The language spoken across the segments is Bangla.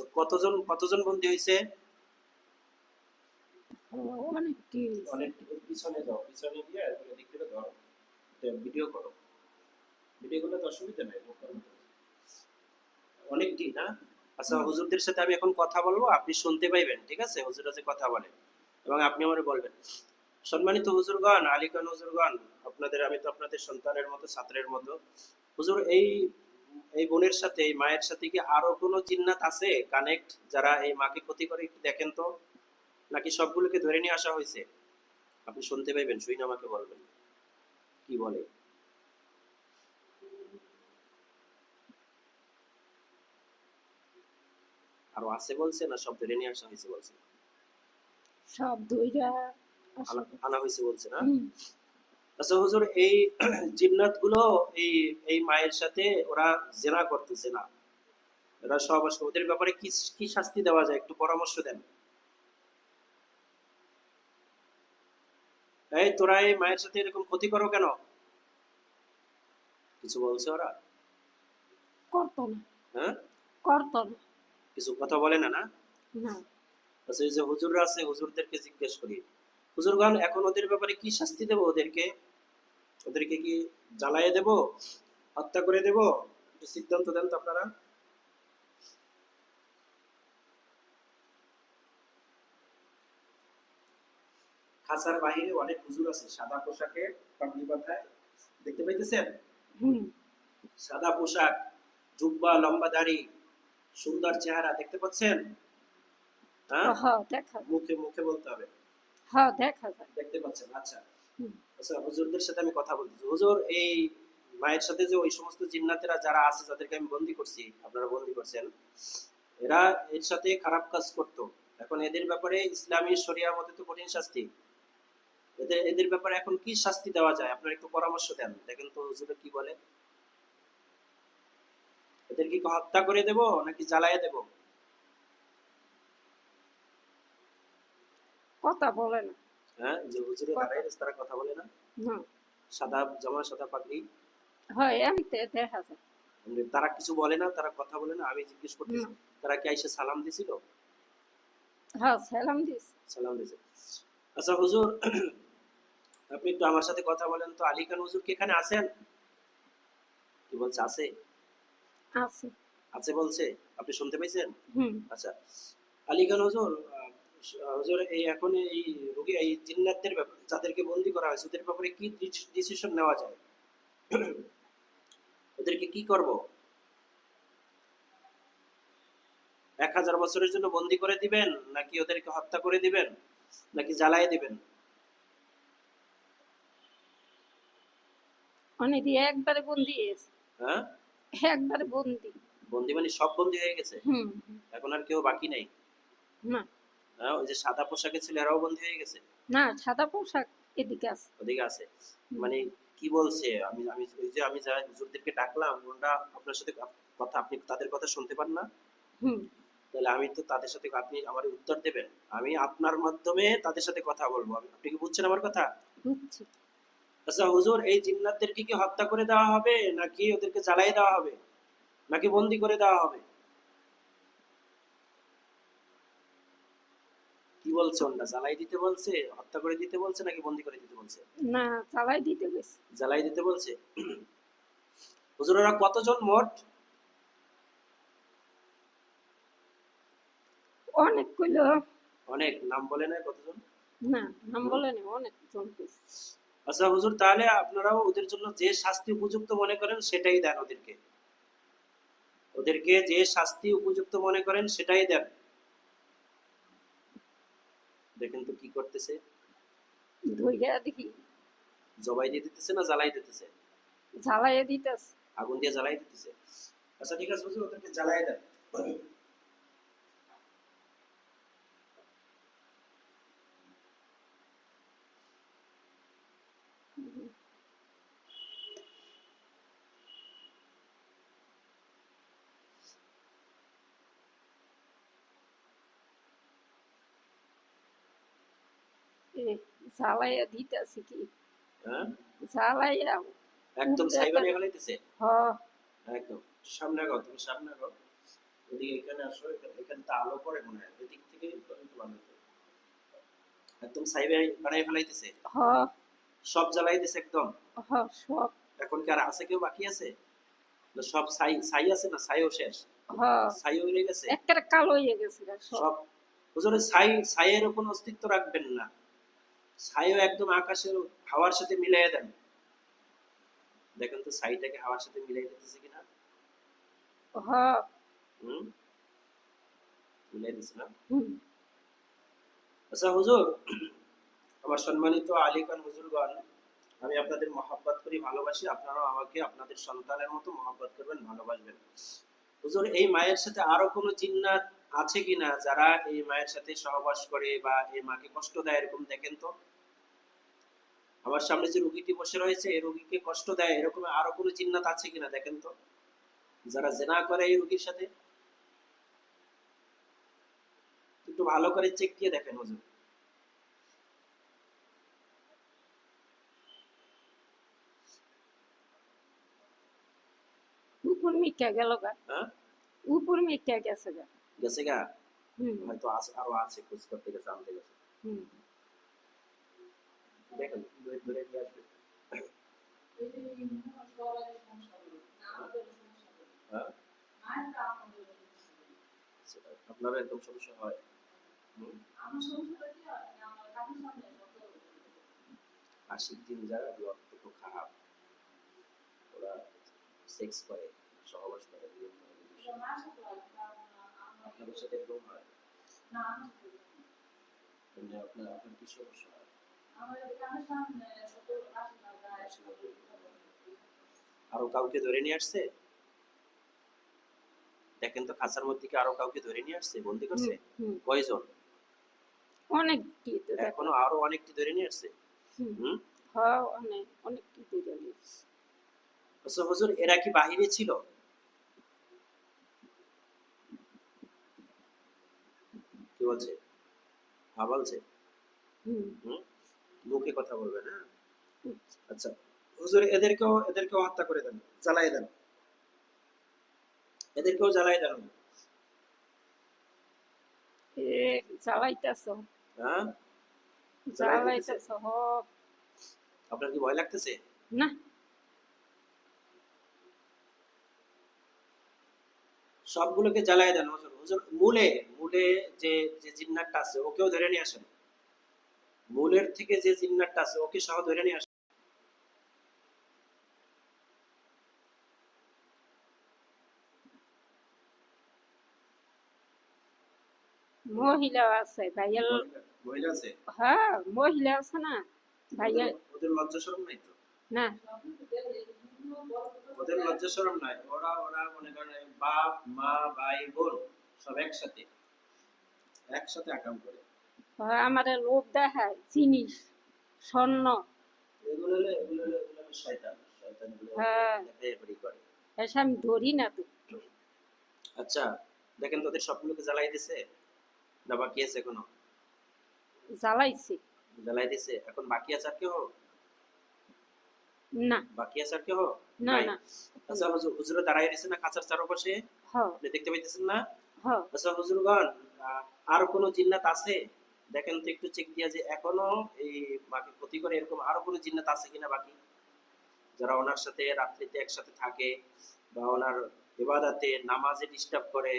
আচ্ছা, কতজন কতজন বন্দী হয়েছে? অনেকটি। অনেক। পিছনে যাও, পিছনে গিয়ে এদিক থেকে ধরো, ভিডিও করো। ভিডিও করলে তো অসুবিধা নেই। অনেকটি না? আচ্ছা, হুম। হুজুরদের সাথে আমি এখন কথা বলবো, আপনি শুনতে পাইবেন, ঠিক আছে? হুজুররা যে কথা বলে এবং আপনি আমারে বলবেন। সম্মানিত হুজুরগণ, আলিকান হুজুরগণ, আপনাদের আমি তো আপনাদের সন্তানের মতো, ছাত্রের মতো। হুজুর, এই এই বোনের সাথে, এই মায়ের সাথে কি আরো কোনো জিন্নাত আছে কানেক্ট, যারা এই মাকে ক্ষতি করে? একটু দেখেন তো, নাকি সবগুলোকে ধরে নিয়ে আসা হয়েছে? আপনি শুনতে পাইবেন, শুনে আমাকে বলবেন কি বলে। আরো আছে বলছে, না সব ধরে নিয়ে আসা হয়েছে বলছে? সব ধইরা আসা আনা হয়েছে বলছে না? হুম। আচ্ছা হুজুর, এই জিন্নাত গুলো এই এই মায়ের সাথে ওরা জেনা করতেছে না, এরা সব আসলে ওদের ব্যাপারে কি কি শাস্তি দেওয়া যায়, একটু পরামর্শ দেন। এই তোরা এই মায়ের সাথে এরকম ক্ষতি করো কেন? কিছু বলছে ওরা? করতো না। হ্যাঁ? করতো না। কিছু কথা বলে না, না? না। আচ্ছা, এই যে হুজুররা আছে, হুজুরদেরকে জিজ্ঞেস করি, হুজুরগণ, এখন ওদের ব্যাপারে কি শাস্তি দেব ওদেরকে? ওদেরকে কি জ্বালায়ে দেব, হত্যা করে দেব? একটু সিদ্ধান্ত দেন তো আপনারা। খাসার বাহিরে অনেক হুজুর আছে সাদা পোশাকে, পাগড়ি মাথায়, দেখতে পাইতেছেন? হুম। সাদা পোশাক, জুব্বা, লম্বা দাড়ি, সুন্দর চেহারা, দেখতে পাচ্ছেন? হ্যাঁ? হ, দেখা যায়। মুখে মুখে বলতে হবে। দেখা যায়। দেখতে পাচ্ছেন, আচ্ছা। হুম। আচ্ছা, হুজুরদের সাথে আমি কথা বলতেছি। হুজুর, এই মায়ের সাথে যে ওই সমস্ত জিন্নাতেরা যারা আছে, যাদেরকে আমি বন্দি করছি, আপনারা বন্দি করছেন, এরা এর সাথে খারাপ কাজ করত। এখন এদের ব্যাপারে ইসলামী শরিয়া মতে তো কঠিন শাস্তি। এদের এদের ব্যাপারে এখন কি শাস্তি দেওয়া যায়, আপনারা একটু পরামর্শ দেন, দেখেন তো হুজুরে কি বলে। এদেরকে কি হত্যা করে দেব, নাকি জ্বালায় দেব? কথা বলে না। হ্যাঁ, যে হুজুরে কথা দাঁড়ায় রয়েছে, তারা কথা বলে না? না। সাদা জামা, সাদা পাগড়ি, হয় এমনিতে দেখা যায়। মানে তারা কিছু বলে না, তারা কথা বলে না? আমি জিজ্ঞেস করতেছি, না। তারা কি আইসা সালাম দিছিল? সালাম দিস। সালাম দিছে। আচ্ছা হুজুর, আপনি একটু আমার সাথে কথা বলেন তো, আলী খান হুজুর কি এখানে আছেন? কি বলছে, আছে? আছে। আছে বলছে? আপনি শুনতে পাইছেন? হুম। আচ্ছা, আলী খান হুজুর, হুজুর, এই এখন এই রোগী, এই জিন্নাতদের ব্যাপারে, যাদেরকে বন্দি করা হয়েছে, ওদের ব্যাপারে কি ডিসিশন নেওয়া যায়? ওদেরকে কি করব? 1000 বছরের জন্য বন্দি করে দিবেন, নাকি ওদেরকে হত্যা করে দিবেন, নাকি জ্বালায় দিবেন? অনেকে একবারে বন্দি হয়েছে। হ্যাঁ? একবারে বন্দি। বন্দি মানে সব বন্দি হয়ে গেছে? হুম। এখন আর কেউ বাকি নাই? না। হ্যাঁ, ওই যে সাদা পোশাকে ছিল, এরাও বন্দি হয়ে গেছে? না, সাদা পোশাক এদিকে আছে। ওদিকে আছে? হুম। মানে কি বলছে? আমি আমি ওই যে আমি যা হুজুরদেরকে ডাকলাম, ওরা আপনার সাথে কথা, আপনি তাদের কথা শুনতে পান না? হুম। তাহলে আমি তো তাদের সাথে, আপনি আমার উত্তর দেবেন, আমি আপনার মাধ্যমে তাদের সাথে কথা বলবো। আপনি কি বুঝছেন আমার কথা? বুঝছি। আচ্ছা হুজুর, এই জিন্নাতদেরকে কি হত্যা করে দেওয়া হবে, নাকি ওদেরকে জ্বালাই দেওয়া হবে, নাকি বন্দি করে দেওয়া হবে? কি বলছে ওনারা, জ্বালাই দিতে বলছে, হত্যা করে দিতে বলছে, নাকি বন্দি করে দিতে বলছে? না, চালাই দিতে গেছে। জ্বালাই দিতে বলছে। হুজুর, ওরা কতজন মোট? অনেক কইলো। অনেক। নাম বলে না কতজন? না, নাম হুম? বলেনি, অনেক জন কইছে। আচ্ছা হুজুর, তাহলে আপনারাও ওদের জন্য যে শাস্তি উপযুক্ত মনে করেন সেটাই দেন ওদেরকে। ওদেরকে যে শাস্তি উপযুক্ত মনে করেন সেটাই দেন। দেখেন তো কি করতেছে। ধইরা দেখি। জবাই দিয়ে দিতেছে না জ্বালাই দিতেছে? জ্বালাইয়া দিতেছে। আগুন দিয়ে জ্বালাই দিতেছে। আচ্ছা ঠিক আছে হুজুর, ওদেরকে জ্বালাই দেন। জ্বালাইয়া দিতেছে কি, হ্যাঁ? জ্বালাইয়া একদম উপরে সাইবা একটা নিয়ে ফেলাইতেছে? হ। একদম। সামনে আগাও, তুমি সামনে আগাও। এদিকে এখানে আসো, এখানে তো আলো পড়ে মনে হয়, এদিক থেকে একটু ভালো হতো। একদম সাইবে বানাই ফেলাইতেছে, হ সব জ্বালাই দিছে একদম। হ সব এখন কি আর আছে, কেউ বাকি আছে? না সব ছাই ছাই আছে, না ছাইও শেষ, হ ছাইও হয়ে গেছে একটা কালো হয়ে গেছে গা সব। সব। হুজুর ছাই, ছাইয়ের কোনো অস্তিত্ব রাখবেন না, ছাইও একদম আকাশের হাওয়ার সাথে মিলিয়ে দেন। দেখেন তো ছাইটাকে হাওয়ার সাথে মিলিয়ে দিতেছে কিনা। হ হুম, মিলিয়ে দিছে না। হুম আচ্ছা হুজুর, আমার সম্মানিত আলী খান হুজুরগণ, আমি আপনাদের মহাব্বত করি, ভালোবাসি, আপনারাও আমাকে আপনাদের সন্তানের মতো মহাব্বত করবেন, ভালোবাসবেন। হুজুর, এই মায়ের সাথে আরো কোনো জিন্নাত আছে কিনা যারা এই মায়ের সাথে সহবাস করে বা এই মাকে কষ্ট দেয়, এরকম দেখেন তো। আমার সামনে যে রোগীটি বসে রয়েছে, এই রোগীকে কষ্ট দেয় এরকম আরো কোনো জিন্নাত আছে কিনা দেখেন তো, যারা জেনা করে এই রোগীর সাথে। একটু ভালো করে চেক দিয়ে দেখেন হুজুর। উপর মিটে গেল গা, হ্যাঁ, উপর মিটে গেছে গা। গেছে গা? হুম হয়তো আছে, আরো আছে, খোঁজ করতে গেছে, আনতে গেছে। হুম দেখেন ধরে ধরে নিয়ে আসবে। হ্যাঁ, সেটা আপনারও এরকম সমস্যা হয়? হুম, আশিক দিন যারা রক্ত তো খারাপ, ওরা সেক্স করে, সহবাস করে, বিয়ে করে। আপনাদের সাথে এরকম হয়? মানে আপনার আপনার কি সমস্যা হয়? আরো কাউকে ধরে নিয়ে আসছে? দেখেন তো খাঁচার মধ্যে কি আরো কাউকে ধরে নিয়ে আসছে, বন্দি হুম করছে? হুম কয়জন? অনেক কি তো দেখো। এখনো আরো অনেকটি ধরে নিয়ে আসছে। হুম হুম। হ অনেক অনেক কি দিয়ে গেছে। আচ্ছা হুজুর, এরা কি বাহিরে ছিল? কি বলছে? হ্যাঁ বলছে। হুম হুম, মুখে কথা বলবে না। হুম। আচ্ছা হুজুর, এদেরকেও হত্যা করে দেন, জ্বালাই দেন, এদেরকেও জ্বালাই দেন। এ জ্বালাইতেছ, হ্যাঁ, জ্বালাই দিতেছে। জ্বালাইতেছ হ। আপনার কি ভয় লাগতেছে? না সবগুলোকে জ্বালাই দেন হুজুর। হুজুর মূলে, মূলে যে যে জিন্নাতটা আছে ওকেও ধরে নিয়ে আসেন। মূলের থেকে যে জিন্নাতটা আছে ওকে সহ ধরে নিয়ে আসেন। মহিলা আছে ভাইয়াল। মহিলা, মহিলা আছে? হ্যাঁ মহিলা আছে না ওদের ভাইয়া। ওদের লজ্জা শরম নাই তো? না ওদের লজ্জা শরম নাই? ওরা ওরা মনে করেন বাপ মা ভাই বোন সব একসাথে, একসাথে আকাম করে। আমাদের লোভ দেখায় জিনিস স্বর্ণ। এগুলো হলো শয়তান, শয়তানগুলো হ্যাঁ দেখাই এবারই করে। এসে আমি ধরি না তো। আচ্ছা দেখেন তো ওদের সবগুলোকে জ্বালাই দিছে না বাকি আছে এখনো? জ্বালাইছে। জ্বালাই দিছে, এখন বাকি আছে আর কেউ? না বাকি আছে আর কেউ? না নাই। না আচ্ছা হুজুর, হুজুরে দাঁড়ায় রয়েছে না খাঁচার চারপাশে, হ আপনি দেখতে পাইতেছেন না? হ আচ্ছা হুজুরগণ, আর কোনো জিন্নাত আছে? দেখেন তো একটু চেক দিয়া যে এখনো এই মাকে ক্ষতি করে এরকম আরো কোনো জিন্নাত আছে কিনা বাকি, যারা ওনার সাথে রাত্রিতে একসাথে থাকে বা ওনার ইবাদতে নামাজে ডিস্টার্ব করে,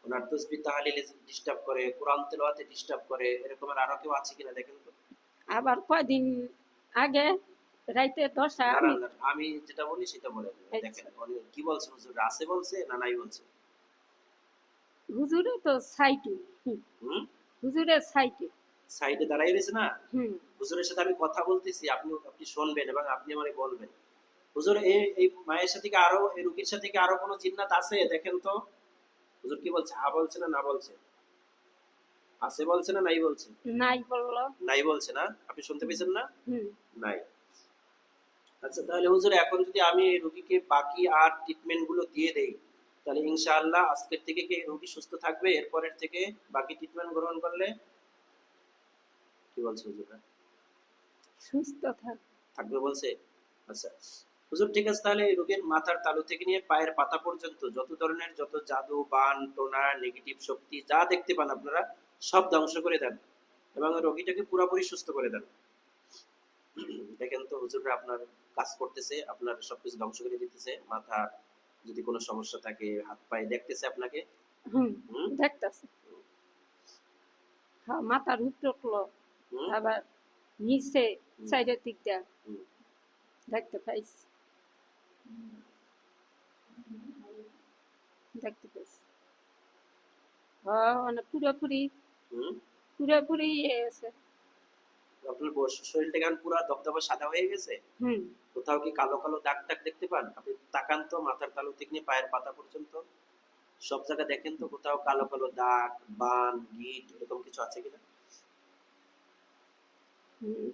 ওনার তসবিহ তাহলিলে ডিস্টার্ব করে, কোরআন তেলাওয়াতে ডিস্টার্ব করে, এরকম আর আরো কেউ আছে কিনা দেখেন তো। আবার কয়দিন আগে রাইতে 10টা না না আমি। না, আমি যেটা বলি সেটা বলেন। দেখেন আচ্ছা উনি কি বলছে, হুজুর আছে বলছে না নাই বলছে? হুজুরে তো সাইটে। হুম, হুজুরের সাইটে। সাইডে দাঁড়াই রয়েছে না? হুম হুজুরের সাথে আমি কথা বলতেছি, আপনি আপনি শুনবেন এবং আপনি আমাকে বলবেন। হুজুর এই এই মায়ের সাথে কি আরো, এই রুগীর সাথে কি আরো কোনো জিন্নাত আছে দেখেন তো। হুজুর কি বলছে, হ্যাঁ বলছে না না বলছে? আছে বলছে না নাই বলছে? নাই বললো। নাই বলছে না? আপনি শুনতে পেয়েছেন না? হুম নাই। আচ্ছা তাহলে হুজুর এখন যদি আমি এই রোগীকে বাকি আর ট্রিটমেন্ট গুলো দিয়ে দেই, তাহলে ইনশাআল্লাহ আজকের থেকে কি রোগী সুস্থ থাকবে এরপরের থেকে বাকি ট্রিটমেন্ট গ্রহণ করলে? কি বলছে হুজুররা? সুস্থ থাক। থাকবে বলছে? আচ্ছা হুজুর ঠিক আছে, তাহলে এই রোগীর মাথার তালু থেকে নিয়ে পায়ের পাতা পর্যন্ত যত ধরনের যত জাদু বান টোনা নেগেটিভ শক্তি যা দেখতে পান আপনারা সব ধ্বংস করে দেন এবং ওই রোগীটাকে পুরোপুরি সুস্থ করে দেন। দেখেন তো হুজুররা আপনার কাজ করতেছে, আপনার সবকিছু ধ্বংস করে দিতেছে, মাথা যদি কোনো সমস্যা থাকে হাত পায়ে দেখতেছে আপনাকে। হুম, হুম দেখতাছে। হ্যাঁ, মাথার উপরে উঠলো, হুম আবার নিচে হুম সাইডের দিক দিয়ে হুম। দেখতে পাইছি, দেখতে পাইছি। হ্যাঁ, মানে পুরোপুরি হুম। পুরোপুরি ইয়ে আছে। আপনার শরীরটা কেমন পুরো দবদবা সাদা হয়ে গেছে? হুম, কোথাও কি কালো কালো দাগ টাগ দেখতে পান? আপনি তাকান তো মাথার তালু থেকে নিয়ে পায়ের পাতা পর্যন্ত সব জায়গায় দেখেন তো কোথাও কালো কালো দাগ বান গিট এরকম কিছু আছে কিনা? হুম,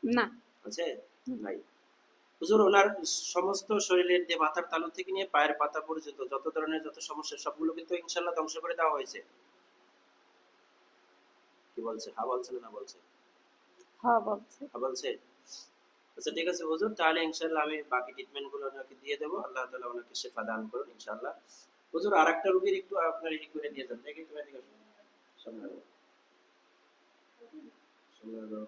না। আছে? হুম, নাই। হুজুর ওনার সমস্ত শরীরের যে মাথার তালু থেকে নিয়ে পায়ের পাতা পর্যন্ত যত ধরনের যত সমস্যা সবগুলো কিন্তু ইনশাল্লাহ ধ্বংস করে দেওয়া হয়েছে। কি বলছে? হ্যাঁ বলছে না বলছে? হ্যাঁ বলছে। হ্যাঁ বলছে। আচ্ছা ঠিক আছে হুজুর, তাহলে ইনশাল্লাহ আমি বাকি ট্রিটমেন্ট গুলো ওনাকে দিয়ে দেবো। আল্লাহ তাআলা ওনাকে শিফা দান করুন ইনশাল্লাহ। হুজুর আরেকটা রোগীর একটু আপনার ই করে নিয়ে যান, দেখি একটু এদিকে আসুন। সামনে আসুন। সামনে আসুন।